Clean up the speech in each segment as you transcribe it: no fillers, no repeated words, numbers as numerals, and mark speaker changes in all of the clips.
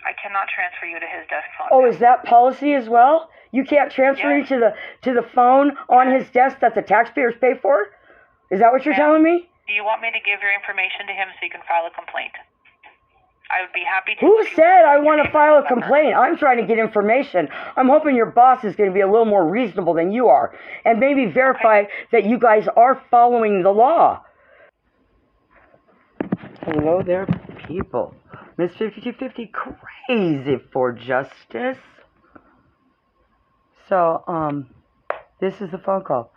Speaker 1: I cannot transfer you to his desk phone.
Speaker 2: Oh, is that policy as well? You can't transfer me to the phone on his desk that the taxpayers pay for? Is that what you're telling me?
Speaker 1: Do you want me to give your information to him so you can file a complaint? I would be happy to.
Speaker 2: Who said I want to file a complaint? I'm trying to get information. I'm hoping your boss is going to be a little more reasonable than you are and maybe verify that you guys are following the law. Hello there, people. Miss 5250 crazy for justice. So, this is the phone call.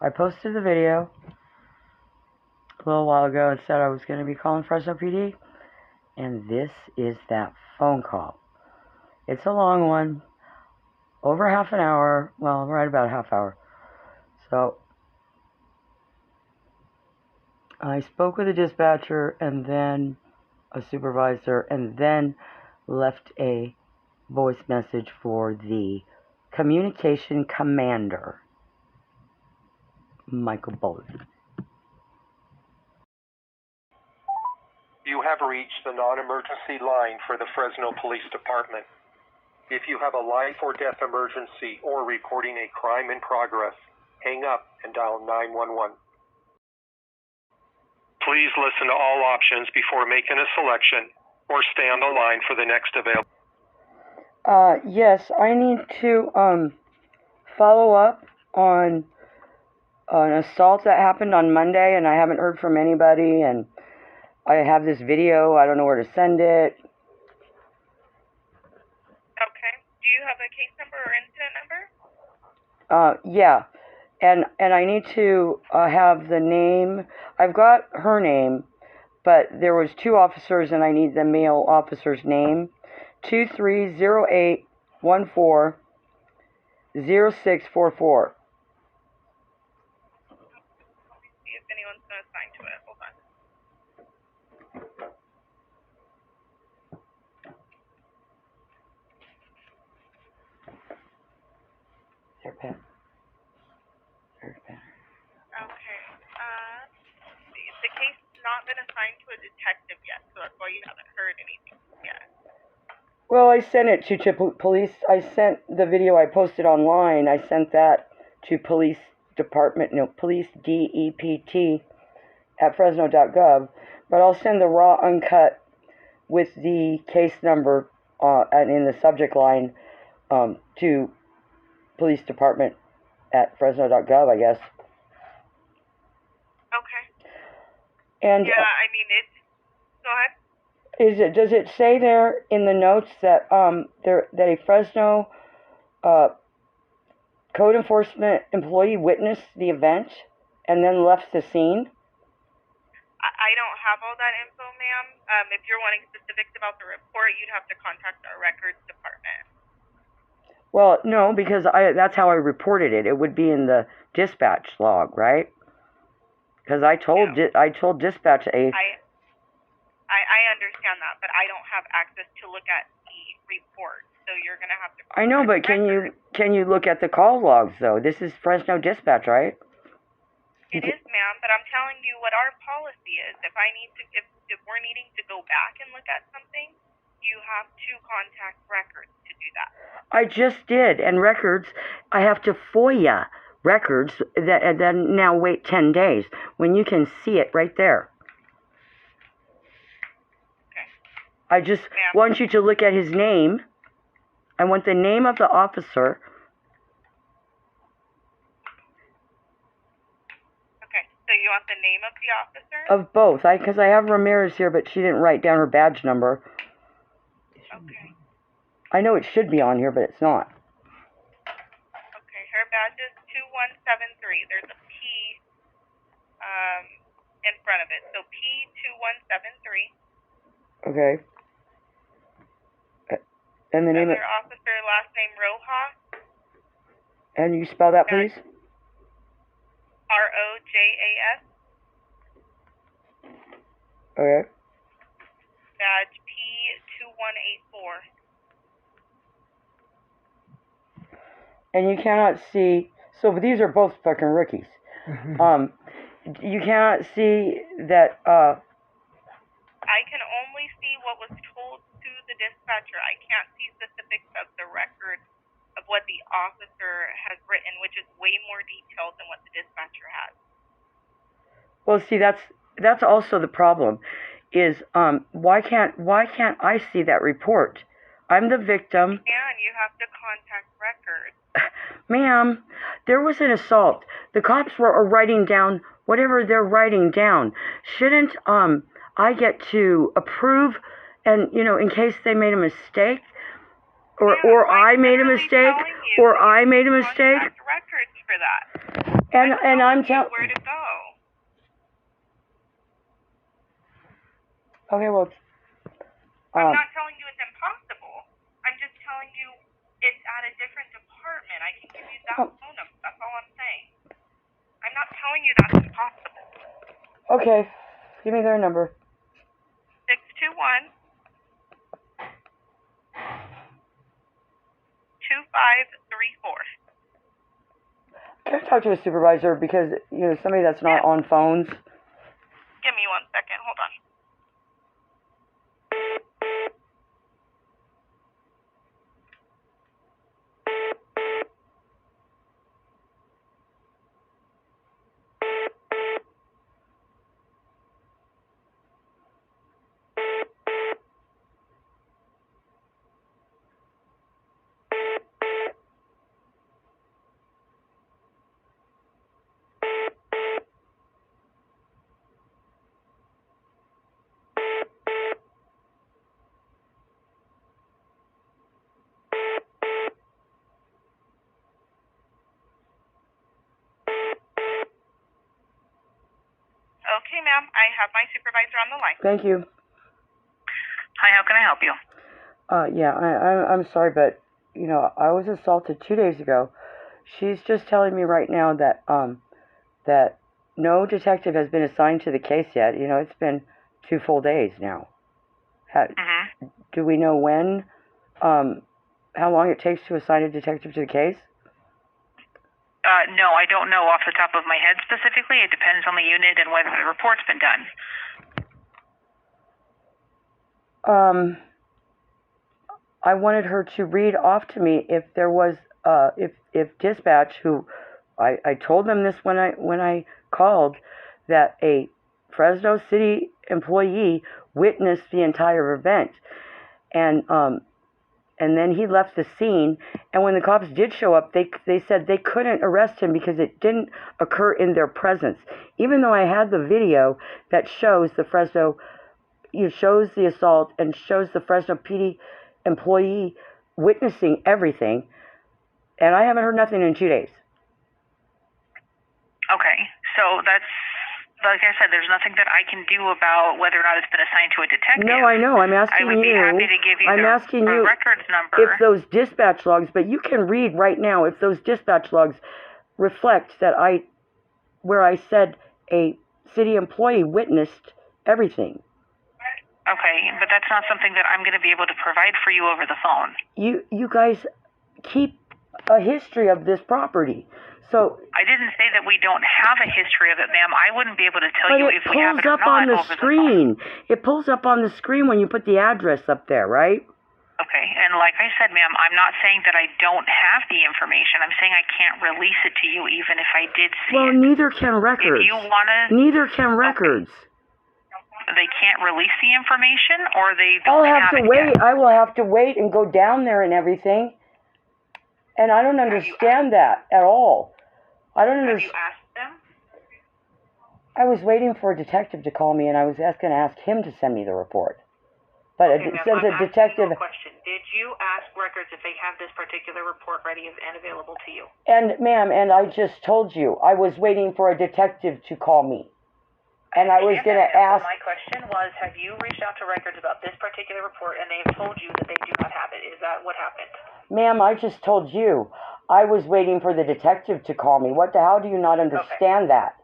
Speaker 2: I posted the video a little while ago and said I was going to be calling Fresno PD. And this is that phone call. It's a long one. Over half an hour. Well, right about a half hour. So, I spoke with a dispatcher and then a supervisor and then left a voice message for the communication commander, Michael Bolden.
Speaker 3: You have reached the non-emergency line for the Fresno Police Department. If you have a life or death emergency or reporting a crime in progress, hang up and dial 911. Please listen to all options before making a selection or stay on the line for the next available.
Speaker 2: Yes, I need to follow up on an assault that happened on Monday, and I haven't heard from anybody, and I have this video. I don't know where to send it.
Speaker 4: Okay. Do you have a case number or incident number?
Speaker 2: Yeah. And I need to have the name. I've got her name, but there was 2 officers, and I need the male officer's name. 2308140644.
Speaker 4: See if anyone's going to assign to it. Hold on.
Speaker 2: There, Pat. There's Pat.
Speaker 4: Okay. The case has not been assigned to a detective yet, so that's why you haven't heard anything yet.
Speaker 2: Well, I sent it to police. I sent the video I posted online. I sent that to police department, police DEPT at Fresno.gov. But I'll send the raw uncut with the case number and in the subject line to police department at Fresno.gov, I guess.
Speaker 4: Okay.
Speaker 2: And
Speaker 4: yeah, I mean, go ahead.
Speaker 2: Does it say there in the notes that that a Fresno code enforcement employee witnessed the event and then left the scene?
Speaker 4: I don't have all that info, ma'am. If you're wanting specifics about the report, you'd have to contact our records department.
Speaker 2: Well, no, because that's how I reported it. It would be in the dispatch log, right? Because I told dispatch I
Speaker 4: understand that, but I don't have access to look at the report, so you're gonna have to.
Speaker 2: I know, but can you look at the call logs though? This is Fresno Dispatch, right?
Speaker 4: It is, ma'am, but I'm telling you what our policy is. If we're needing to go back and look at something, you have to contact records to do that.
Speaker 2: I just did, and records, I have to FOIA records that and then now wait 10 days when you can see it right there.
Speaker 4: Okay.
Speaker 2: I just want you to look at his name. I want the name of the officer.
Speaker 4: Okay, so you want the name of the officer?
Speaker 2: Of both, because I have Ramirez here, but she didn't write down her badge number.
Speaker 4: Okay.
Speaker 2: I know it should be on here, but it's not.
Speaker 4: Okay, her badge is 2173. There's a P in front of it, so P2173.
Speaker 2: Okay. And the name of
Speaker 4: officer, last name Rojas.
Speaker 2: And you spell that, please?
Speaker 4: Rojas.
Speaker 2: Okay.
Speaker 4: Badge P2184.
Speaker 2: And you cannot see, so these are both fucking rookies. You cannot see that,
Speaker 4: I can only see what was told to the dispatch dispatcher. I can't see specifics of the record of what the officer has written, which is way more detailed than what the dispatcher has.
Speaker 2: Well, see, that's also the problem. Is why can't I see that report? I'm the victim.
Speaker 4: And you have to contact records.
Speaker 2: Ma'am, there was an assault. The cops were writing down whatever they're writing down. Shouldn't I get to approve, and in case they made a mistake, or I made a mistake, or I made a mistake.
Speaker 4: Contact records for that.
Speaker 2: And I'm telling
Speaker 4: where to go.
Speaker 2: Okay, well.
Speaker 4: I'm not telling you it's impossible. I'm just telling you it's at a different department. I can give you that phone number. That's all I'm saying. I'm not telling you that's impossible.
Speaker 2: Okay, give me their number.
Speaker 4: 621 2534.
Speaker 2: Can I talk to a supervisor, because somebody that's not on phones?
Speaker 4: Give me 1 second. Hold on. Okay, ma'am. I have my supervisor on the line.
Speaker 2: Thank you.
Speaker 1: Hi, how can I help you?
Speaker 2: Yeah, I'm sorry, but I was assaulted 2 days ago. She's just telling me right now that that no detective has been assigned to the case yet. It's been 2 full days now. Do we know when? How long it takes to assign a detective to the case?
Speaker 1: No, I don't know off the top of my head specifically. It depends on the unit and whether the report's been done.
Speaker 2: I wanted her to read off to me if there was, if dispatch, who, I told them this when I called, that a Fresno City employee witnessed the entire event, and then he left the scene, and when the cops did show up, they said they couldn't arrest him because it didn't occur in their presence. Even though I had the video that shows the Fresno, shows the assault and shows the Fresno PD employee witnessing everything, and I haven't heard nothing in 2 days.
Speaker 1: Okay, so that's, like I said, there's nothing that I can do about whether or not it's been assigned to a detective.
Speaker 2: No, I know. I'm asking you.
Speaker 1: I would be happy to give you the records number.
Speaker 2: If those dispatch logs, but you can read right now, if those dispatch logs reflect that where I said a city employee witnessed everything.
Speaker 1: Okay, but that's not something that I'm going to be able to provide for you over the phone.
Speaker 2: You guys keep a history of this property. So
Speaker 1: I didn't say that we don't have a history of it, ma'am. I wouldn't be able to tell you if we have it or not over the phone.
Speaker 2: It pulls up on the screen. It pulls up on the screen when you put the address up there, right?
Speaker 1: Okay, and like I said, ma'am, I'm not saying that I don't have the information. I'm saying I can't release it to you even if I did see it.
Speaker 2: Well, neither can records.
Speaker 1: If you want to...
Speaker 2: Neither can records.
Speaker 1: Okay. They can't release the information, or they don't have it yet?
Speaker 2: I will have to wait and go down there and everything. And I don't understand that at all. I don't understand.
Speaker 1: Have you asked them?
Speaker 2: I was waiting for a detective to call me, and I was going to ask him to send me the report. But
Speaker 1: Okay,
Speaker 2: since a detective...
Speaker 1: question. Did you ask records if they have this particular report ready and available to you?
Speaker 2: And, ma'am, and I just told you, I was waiting for a detective to call me. And I was going to ask...
Speaker 1: My question was, have you reached out to records about this particular report, and they've told you that they do not have it? Is that what happened?
Speaker 2: Ma'am, I just told you. I was waiting for the detective to call me. How do you not understand that?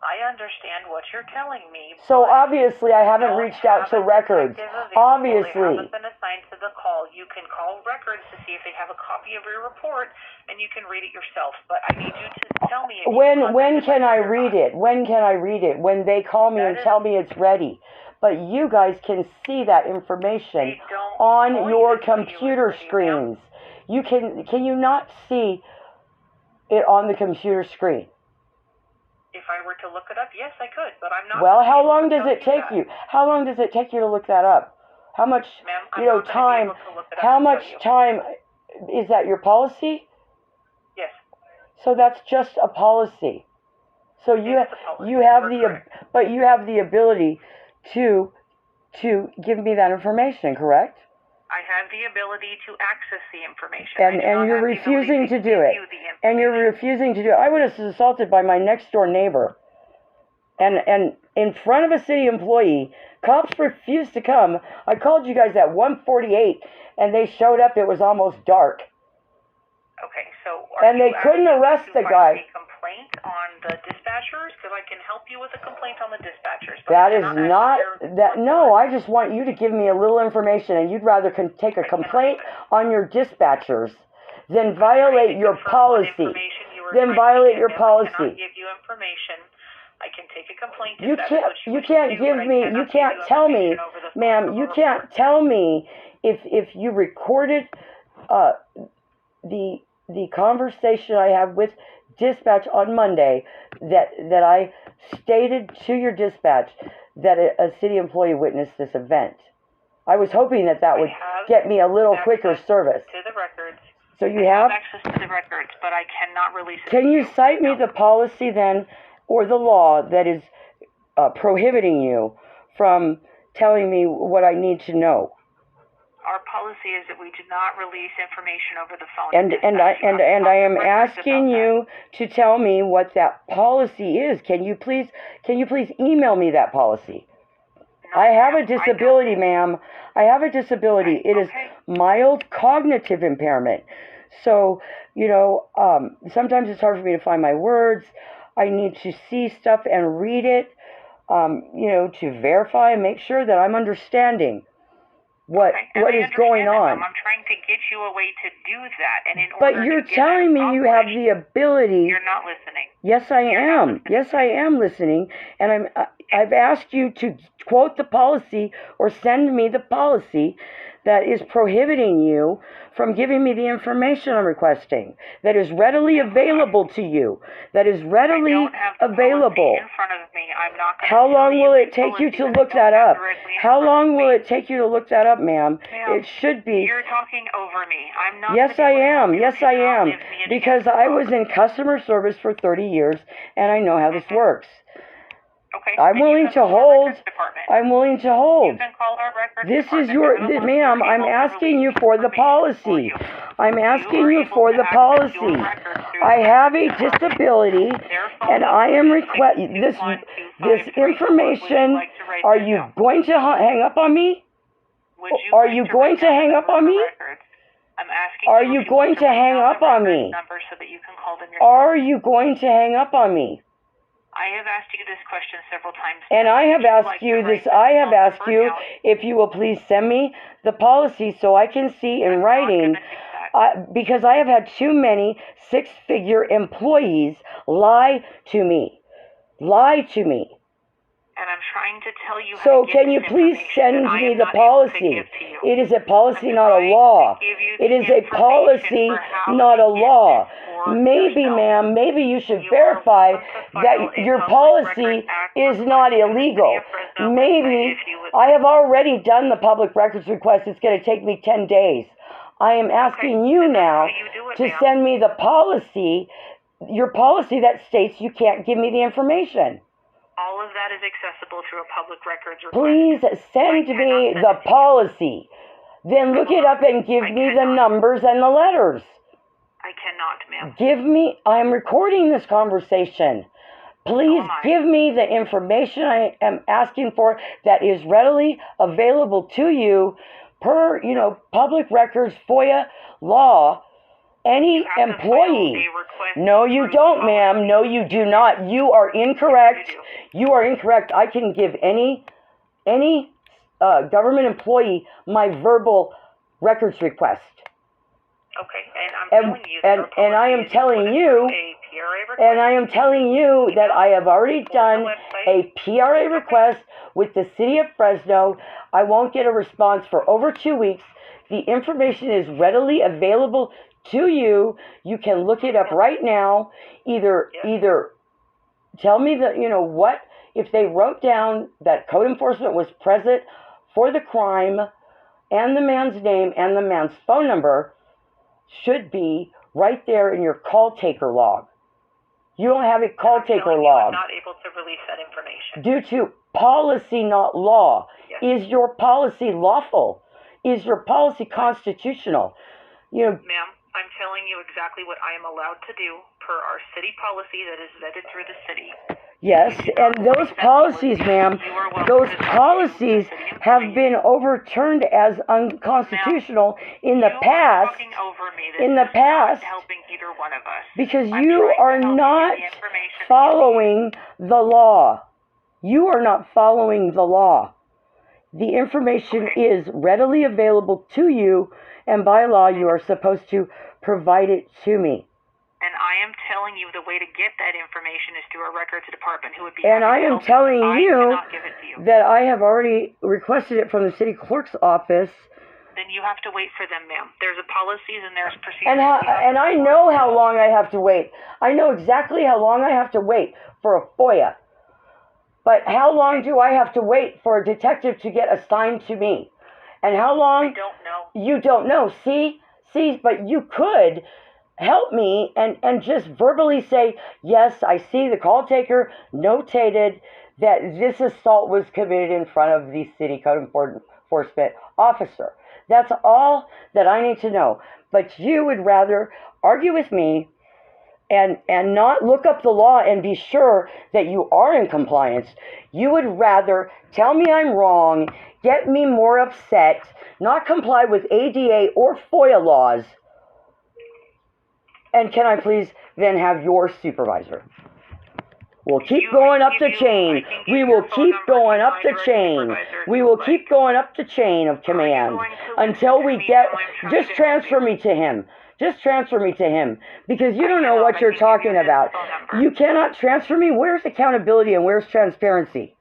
Speaker 1: I understand what you're telling me.
Speaker 2: So obviously I haven't reached out to records. Obviously.
Speaker 1: They haven't been assigned to the call. You can call records to see if they have a copy of your report, and you can read it yourself. But I need you to tell me.
Speaker 2: When can I read it? When can I read it? When they call me and tell me it's ready. But you guys can see that information on your computer screens. Can you not see it on the computer screen?
Speaker 1: If I were to look it up, yes, I could, but I'm not.
Speaker 2: Well, how long does it take you? How long does it take you to look that up? How much, time? How much time is that? Your policy?
Speaker 1: Yes.
Speaker 2: So that's just a policy. So you have the ability to give me that information, correct?
Speaker 1: I have the ability to access the information.
Speaker 2: And you're refusing to do it. And you're refusing to do it. I was assaulted by my next door neighbor. And in front of a city employee, cops refused to come. I called you guys at 1:48 and they showed up. It was almost dark.
Speaker 1: Okay, so
Speaker 2: they couldn't arrest the guy.
Speaker 1: A complaint on the dispatchers, because I can help you with a complaint on the dispatchers.
Speaker 2: That is not that. No, I just want you to give me a little information, and you'd rather take a complaint on your dispatchers than violate your policy. Then violate your policy.
Speaker 1: I cannot give you information. I can take a complaint.
Speaker 2: You can't give me. You can't tell me, ma'am. You can't tell me if you recorded the conversation I have with dispatch on Monday that I stated to your dispatch that a city employee witnessed this event. I was hoping that would get me a little quicker service.
Speaker 1: To the records.
Speaker 2: So you have
Speaker 1: access to the records, but I cannot release it.
Speaker 2: Can you cite me the policy then, or the law that is prohibiting you from telling me what I need to know?
Speaker 1: Our policy is that we do not release information over the phone.
Speaker 2: And I am asking you to tell me what that policy is. Can you please email me that policy?
Speaker 1: No,
Speaker 2: I have a disability, ma'am. I have a disability. It is mild cognitive impairment. So, sometimes it's hard for me to find my words. I need to see stuff and read it, to verify and make sure that I'm understanding what is going on.
Speaker 1: I'm trying to get you a way to do that, and
Speaker 2: but you're telling me you have the ability.
Speaker 1: You're not listening.
Speaker 2: Yes, I am. Yes, I am listening, and I've asked you to quote the policy or send me the policy that is prohibiting you from giving me the information I'm requesting, that is readily available to you, that is readily available.
Speaker 1: In front of me. I'm not going
Speaker 2: How long will it take you to look that up? How long will it take you to look that up, ma'am? It should be.
Speaker 1: You're talking over me. I'm not.
Speaker 2: Yes, I am. Yes, I am. Because I was in customer service for 30 years, and I know how this works.
Speaker 1: Okay.
Speaker 2: I'm willing to hold. I'm willing to hold.
Speaker 1: You can call our records
Speaker 2: This is
Speaker 1: department.
Speaker 2: ma'am, I'm asking you for the policy. I'm asking you for the policy. I have a disability, and I am requesting this information. Are you going to hang up on me? Are you going to hang up on me? Are you going to hang up on me? Are you going to hang up on me?
Speaker 1: I have asked you this question several times.
Speaker 2: And I have asked you this. I have asked you if you will please send me the policy so I can see in writing. Because I have had too many six-figure employees lie to me. Lie to me.
Speaker 1: And I'm trying to tell you.
Speaker 2: So can you please send me the policy? It is a policy, not a law. It is a policy, not a law. Maybe, ma'am, maybe you should verify that your policy is not illegal. Maybe I have already done the public records request. It's going to take me 10 days. I am asking you now to send me the policy, your policy that states you can't give me the information.
Speaker 1: All of that is accessible through a public records request.
Speaker 2: Please send me the policy. Then look it up and give me the numbers and the letters.
Speaker 1: I cannot,
Speaker 2: ma'am. I'm recording this conversation. Please give me the information I am asking for that is readily available to you per, public records, FOIA law. Any employee. No, you don't, ma'am. No, you do not. You are incorrect. You are incorrect. I can give any government employee my verbal records request.
Speaker 1: Okay, and I'm telling you.
Speaker 2: And I am telling you
Speaker 1: PRA request.
Speaker 2: And I am telling you that I have already done a PRA request with the city of Fresno. I won't get a response for over 2 weeks. The information is readily available to you. You can look it up right now. Either tell me that, what, if they wrote down that code enforcement was present for the crime, and the man's name and the man's phone number should be right there in your call taker log. You don't have a call taker log.
Speaker 1: I'm not able to release that information.
Speaker 2: Due to policy, not law. Yes. Is your policy lawful? Is your policy constitutional?
Speaker 1: Ma'am, I'm telling you exactly what I am allowed to do per our city policy that is vetted through the city.
Speaker 2: Yes, and those policies, ma'am, those policies have been overturned as unconstitutional in the past. In the past, because you are not following the law. You are not following the law. The information is readily available to you, and by law, you are supposed to provide it to me.
Speaker 1: And I am telling you the way to get that information is through our records department, who would be.
Speaker 2: And I am telling you that I have already requested it from the city clerk's office.
Speaker 1: Then you have to wait for them, ma'am. There's a policies and there's procedures.
Speaker 2: And I know how long I have to wait. I know exactly how long I have to wait for a FOIA. But how long do I have to wait for a detective to get assigned to me? And how long?
Speaker 1: I don't know.
Speaker 2: You don't know. See, but you could help me and just verbally say, yes, I see the call taker notated that this assault was committed in front of the city code enforcement officer. That's all that I need to know. But you would rather argue with me and not look up the law and be sure that you are in compliance. You would rather tell me I'm wrong, get me more upset, not comply with ADA or FOIA laws. And can I please then have your supervisor? We'll keep going up the chain. We will keep going up the chain. We will keep going up the chain of command until we get, just transfer me to him. Just transfer me to him, because you don't know what you're talking about. You cannot transfer me. Where's accountability and where's transparency?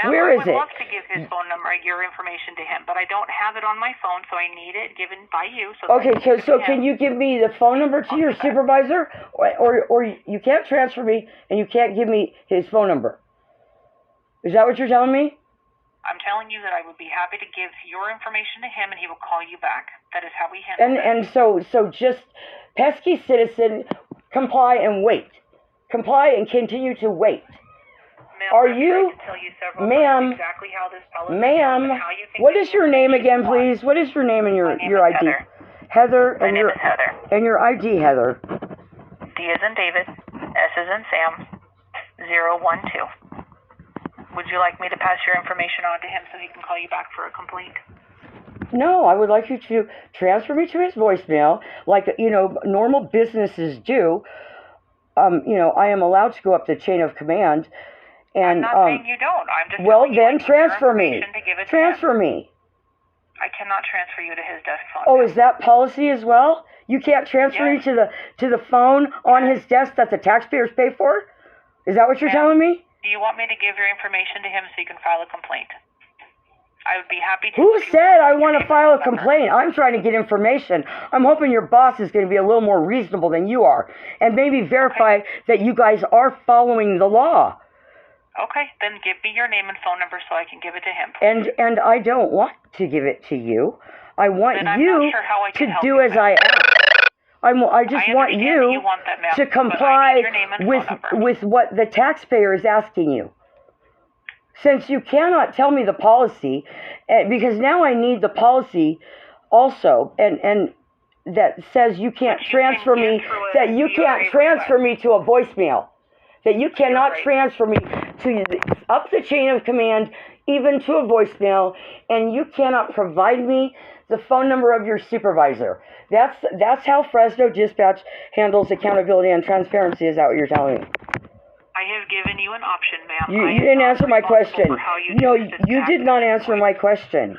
Speaker 2: Where is it?
Speaker 1: I would love to give his phone number, your information to him, but I don't have it on my phone, so I need it given by you.
Speaker 2: Okay, so can you give me the phone number to your supervisor? Or you can't transfer me and you can't give me his phone number. Is that what you're telling me?
Speaker 1: I'm telling you that I would be happy to give your information to him and he will call you back. That is how we handle it.
Speaker 2: And so just pesky citizen, comply and wait. Comply and continue to wait. Are you, ma'am,
Speaker 1: exactly how this policy
Speaker 2: ma'am, what is your name again, please? What is your name and your ID? Heather.
Speaker 1: My name is Heather.
Speaker 2: And your ID, Heather.
Speaker 1: D as in David, S as in Sam, 012. Would you like me to pass your information on to him so he can call you back for a complaint?
Speaker 2: No, I would like you to transfer me to his voicemail, like, normal businesses do. I am allowed to go up the chain of command. And,
Speaker 1: I'm not saying you don't. I'm just
Speaker 2: well, then transfer me. Transfer me.
Speaker 1: I cannot transfer you to his desk phone.
Speaker 2: Oh, is that policy as well? You can't transfer me to the phone on his desk that the taxpayers pay for? Is that what you're telling me?
Speaker 1: Do you want me to give your information to him so you can file a complaint? I would be happy to.
Speaker 2: Who said I want to file a complaint? I'm trying to get information. I'm hoping your boss is going to be a little more reasonable than you are and maybe verify that you guys are following the law.
Speaker 1: Okay, then give me your name and phone number so I can give it to him.
Speaker 2: And I don't want to give it to you. I want you to do as I ask. I just want you to comply with what the taxpayer is asking you. Since you cannot tell me the policy, because now I need the policy also, and that says you can't transfer me, that you can't transfer me to a voicemail, that you cannot transfer me to up the chain of command, even to a voicemail, and you cannot provide me the phone number of your supervisor. That's how Fresno Dispatch handles accountability and transparency. Is that what you're telling me?
Speaker 1: I have given you an option, ma'am.
Speaker 2: You didn't answer my question. No, you did not answer my question.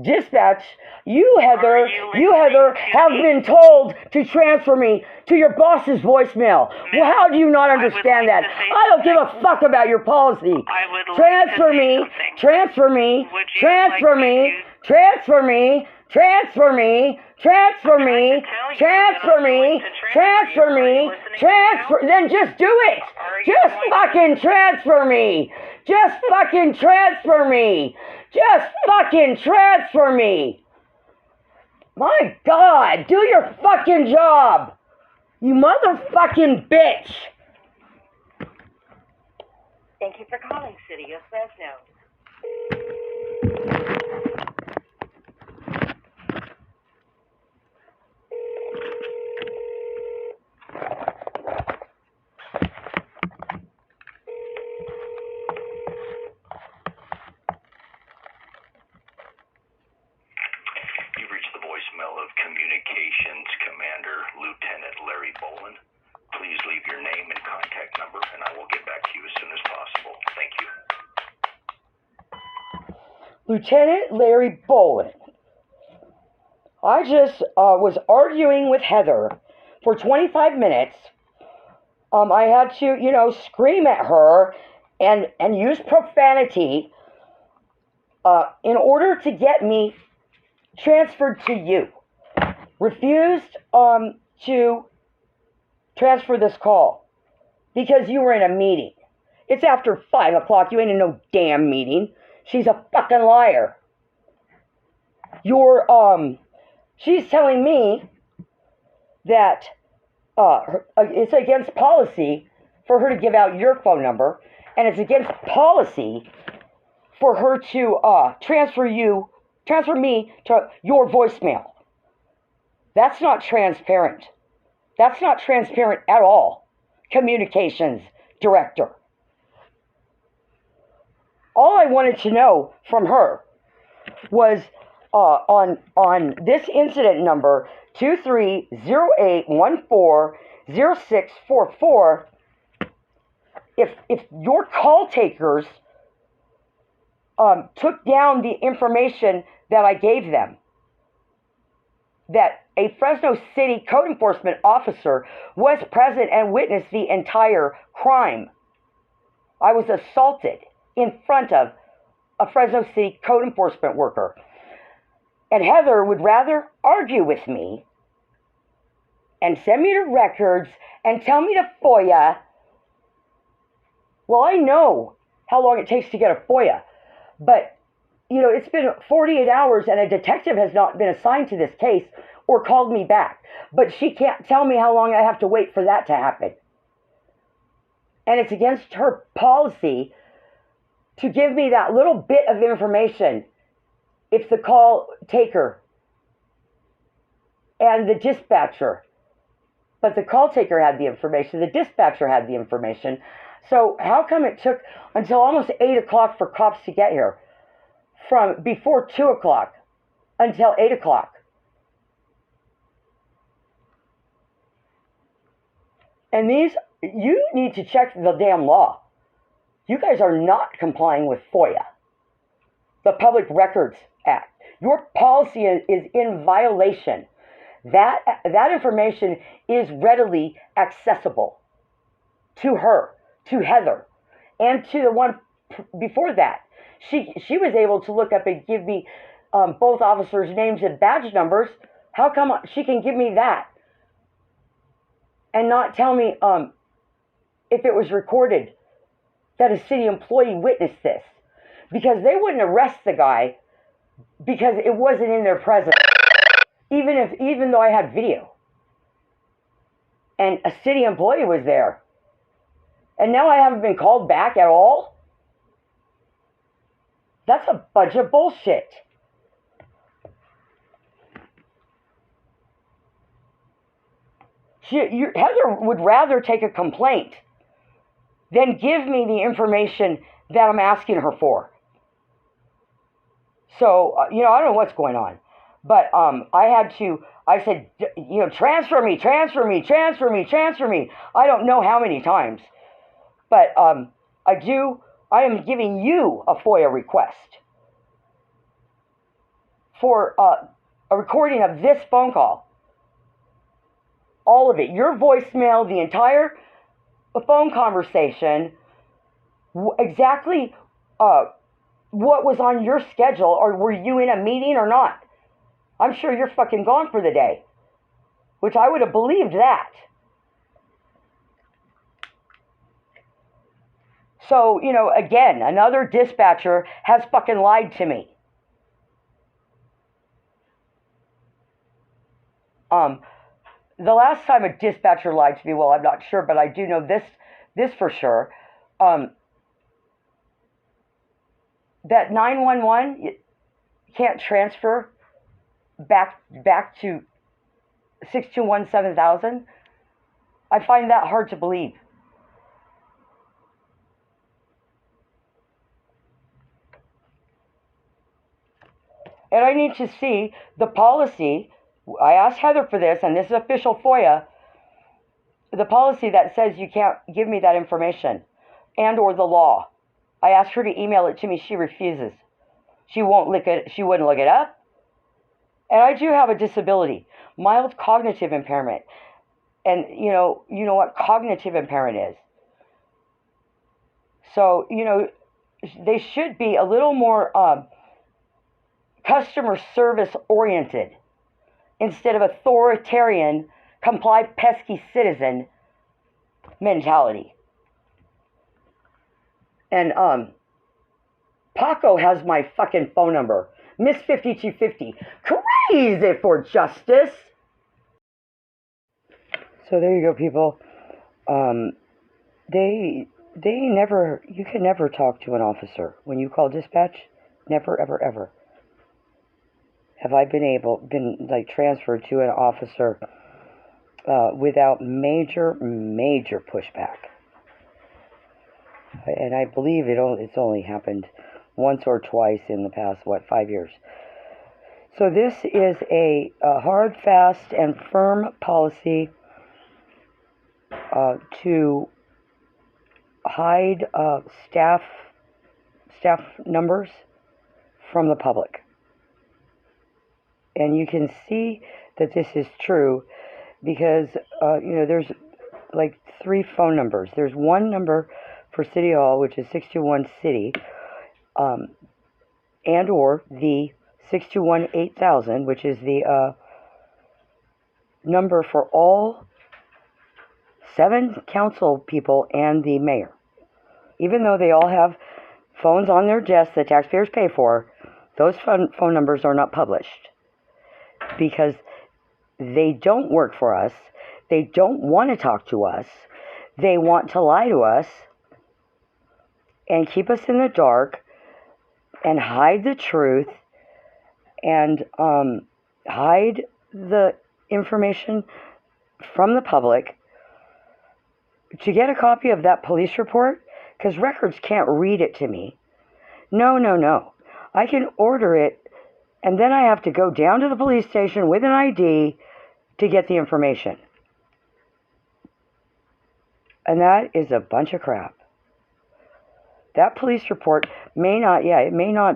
Speaker 2: Dispatch, you, Heather, have been told to transfer me to your boss's voicemail. Well, how do you not understand that? I don't give a fuck about your policy. Transfer me, transfer me, transfer me, transfer me, transfer me, transfer me, transfer me, transfer me, transfer, then just do it. Just fucking transfer me. Just fucking transfer me. Just fucking transfer me. My God, do your fucking job. You motherfucking bitch.
Speaker 5: Thank you for calling City of Fresno.
Speaker 6: You've reached the voicemail of Communications Commander Lieutenant Larry Boland. Please leave your name and contact number, and I will get back to you as soon as possible. Thank you.
Speaker 2: Lieutenant Larry Boland. I just was arguing with Heather for 25 minutes. I had to, scream at her and use profanity in order to get me transferred to you. Refused to transfer this call because you were in a meeting. It's after 5 o'clock. You ain't in no damn meeting. She's a fucking liar. She's telling me that it's against policy for her to give out your phone number, and it's against policy for her to transfer me to your voicemail. That's not transparent. That's not transparent at all. Communications director. All I wanted to know from her was on this incident number 2308140644, if your call takers took down the information that I gave them, that a Fresno City code enforcement officer was present and witnessed the entire crime. I was assaulted in front of a Fresno City code enforcement worker. And Heather would rather argue with me and send me the records and tell me to FOIA. Well, I know how long it takes to get a FOIA, but it's been 48 hours and a detective has not been assigned to this case or called me back. But she can't tell me how long I have to wait for that to happen. And it's against her policy to give me that little bit of information if the call taker and the dispatcher. But the call taker had the information, the dispatcher had the information. So how come it took until almost 8 o'clock for cops to get here? From before 2 o'clock until 8 o'clock. And you need to check the damn law. You guys are not complying with FOIA, the Public Records Act. Your policy is in violation. That information is readily accessible to her, to Heather, and to the one before that. She was able to look up and give me both officers' names and badge numbers. How come she can give me that and not tell me if it was recorded that a city employee witnessed this? Because they wouldn't arrest the guy because it wasn't in their presence, even though I had video and a city employee was there. And now I haven't been called back at all? That's a bunch of bullshit. Heather would rather take a complaint than give me the information that I'm asking her for. So, I don't know what's going on. But I said, transfer me. I don't know how many times. But I am giving you a FOIA request. for a recording of this phone call. All of it. Your voicemail, the entire phone conversation, exactly what was on your schedule, or were you in a meeting or not? I'm sure you're fucking gone for the day, which I would have believed that. So, you know, again, another dispatcher has fucking lied to me. The last time a dispatcher lied to me, well, I'm not sure, but I do know this for sure. That 911 can't transfer back to 621-7000. I find that hard to believe. And I need to see the policy. I asked Heather for this, and this is official FOIA, the policy that says you can't give me that information, and or the law. I asked her to email it to me. She refuses. She wouldn't look it up. And I do have a disability, mild cognitive impairment. And you know what cognitive impairment is. So, you know, they should be a little more customer service oriented instead of authoritarian, comply pesky citizen mentality. And Paco has my fucking phone number. Miss 5250. Crazy for justice. So there you go, people. They never, you can never talk to an officer when you call dispatch. Never, ever, ever have I been like transferred to an officer without major pushback. And I believe it's only happened once or twice in the past, 5 years. So this is a hard, fast, and firm policy to hide staff numbers from the public. And you can see that this is true because, you know, there's like 3 phone numbers. There's one number for City Hall, which is 621-CITY, and or the 621-8000, which is the number for all 7 council people and the mayor. Even though they all have phones on their desks that taxpayers pay for, those phone numbers are not published because they don't work for us. They don't want to talk to us. They want to lie to us and keep us in the dark and hide the truth and hide the information from the public. To get a copy of that police report, because records can't read it to me. No. I can order it, and then I have to go down to the police station with an ID to get the information. And that is a bunch of crap. That police report may not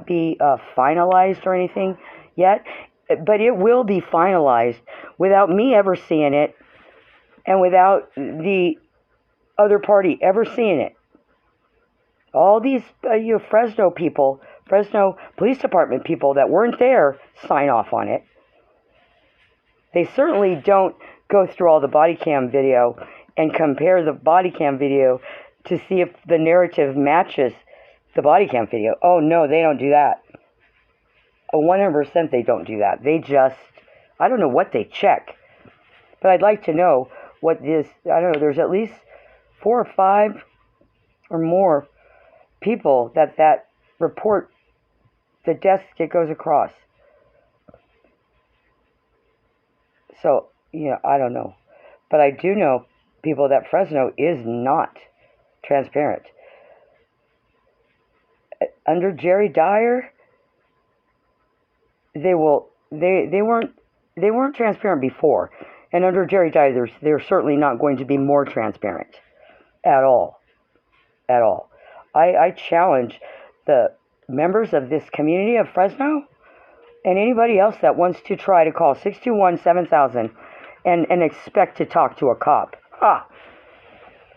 Speaker 2: be finalized or anything yet, but it will be finalized without me ever seeing it and without the other party ever seeing it. All these Fresno Police Department people that weren't there sign off on it. They certainly don't go through all the body cam video and compare the body cam video to see if the narrative matches the body cam video. Oh no, they don't do that. 100% they don't do that. They just, I don't know what they check. But I'd like to know what this, I don't know, there's at least 4 or 5 or more people that report the deaths it goes across. So, I don't know. But I do know people that Fresno is not transparent. Under Jerry Dyer, they weren't transparent before. And under Jerry Dyer, they're certainly not going to be more transparent at all. At all. I challenge the members of this community of Fresno And anybody else that wants to try to call 621-7000 and expect to talk to a cop.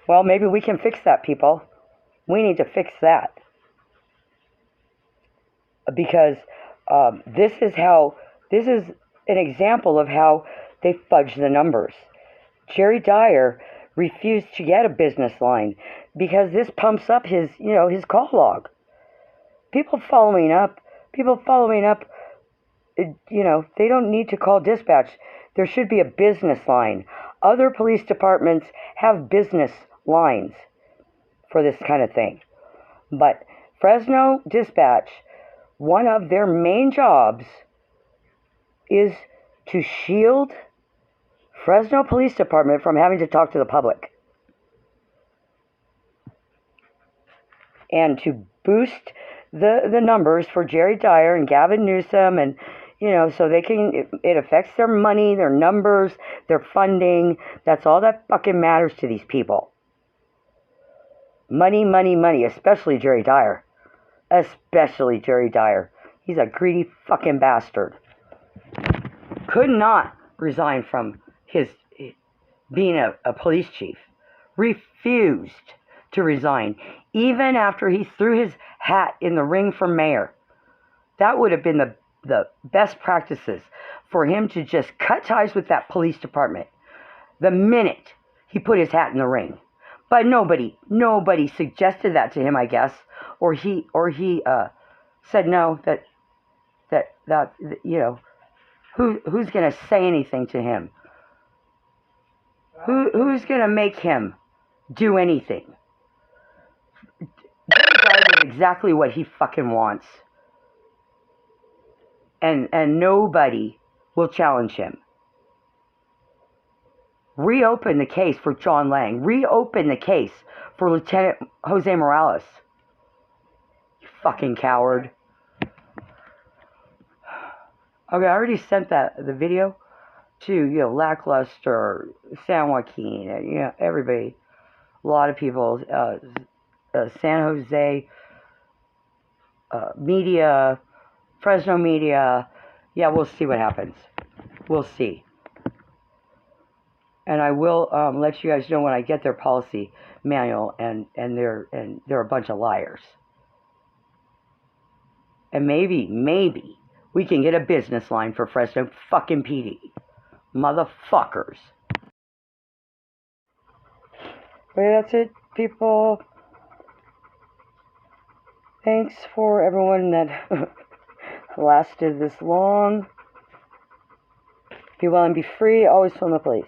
Speaker 2: Well, maybe we can fix that, people. We need to fix that. Because this is an example of how they fudge the numbers. Jerry Dyer refused to get a business line because this pumps up his call log. People following up, they don't need to call dispatch. There should be a business line. Other police departments have business lines for this kind of thing. But Fresno Dispatch, one of their main jobs is to shield Fresno Police Department from having to talk to the public. And to boost the numbers for Jerry Dyer and Gavin Newsom, and so they can, it affects their money, their numbers, their funding. That's all that fucking matters to these people. Money, money, money, especially Jerry Dyer. Especially Jerry Dyer. He's a greedy fucking bastard. Could not resign from his being a police chief. Refused to resign, even after he threw his hat in the ring for mayor. That would have been the best practices for him to just cut ties with that police department the minute he put his hat in the ring. But nobody suggested that to him, I guess, or he said no. That who's gonna say anything to him? Who's gonna make him do anything? Jerry Dyer is exactly what he fucking wants. And nobody will challenge him. Reopen the case for John Lang. Reopen the case for Lieutenant Jose Morales. You fucking coward. Okay, I already sent the video to, Lackluster, San Joaquin, everybody. A lot of people, San Jose media, Fresno media. Yeah, we'll see what happens. We'll see. And I will let you guys know when I get their policy manual, and they're a bunch of liars. And maybe we can get a business line for Fresno fucking PD. Motherfuckers. Okay, that's it, people. Thanks for everyone that lasted this long. Be well and be free. Always phone the police.